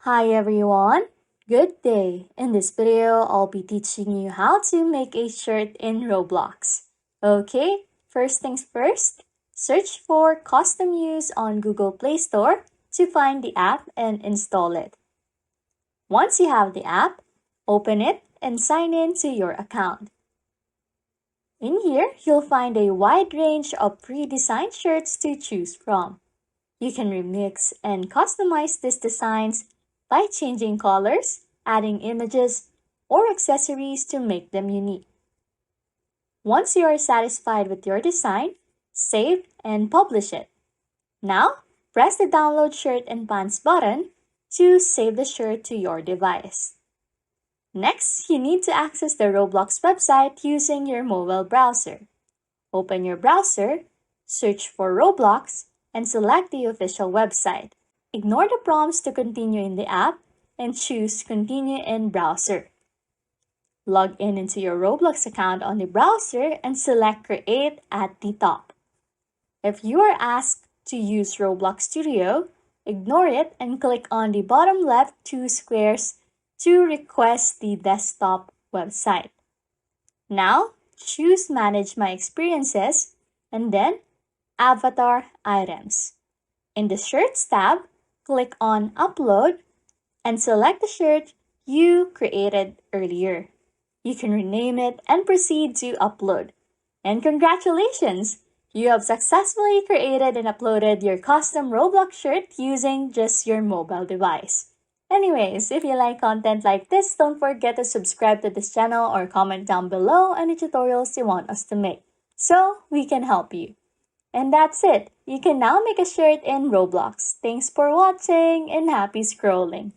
Hi everyone, good day. In this video, I'll be teaching you how to make a shirt in Roblox. Okay, first things first, search for custom use on Google Play Store to find the app and install it. Once you have the app, open it and sign in to your account. In here, you'll find a wide range of pre-designed shirts to choose from. You can remix and customize these designs by changing colors, adding images, or accessories to make them unique. Once you are satisfied with your design, save and publish it. Now, press the Download Shirt and Pants button to save the shirt to your device. Next, you need to access the Roblox website using your mobile browser. Open your browser, search for Roblox, and select the official website. Ignore the prompts to continue in the app and choose Continue in Browser. Log in into your Roblox account on the browser and select Create at the top. If you are asked to use Roblox Studio, ignore it and click on the bottom left two squares to request the desktop website. Now, choose Manage My Experiences and then Avatar Items. In the Shirts tab, click on Upload and select the shirt you created earlier. You can rename it and proceed to upload. And congratulations! You have successfully created and uploaded your custom Roblox shirt using just your mobile device. Anyways, if you like content like this, don't forget to subscribe to this channel or comment down below any tutorials you want us to make so we can help you. And that's it. You can now make a shirt in Roblox. Thanks for watching and happy scrolling.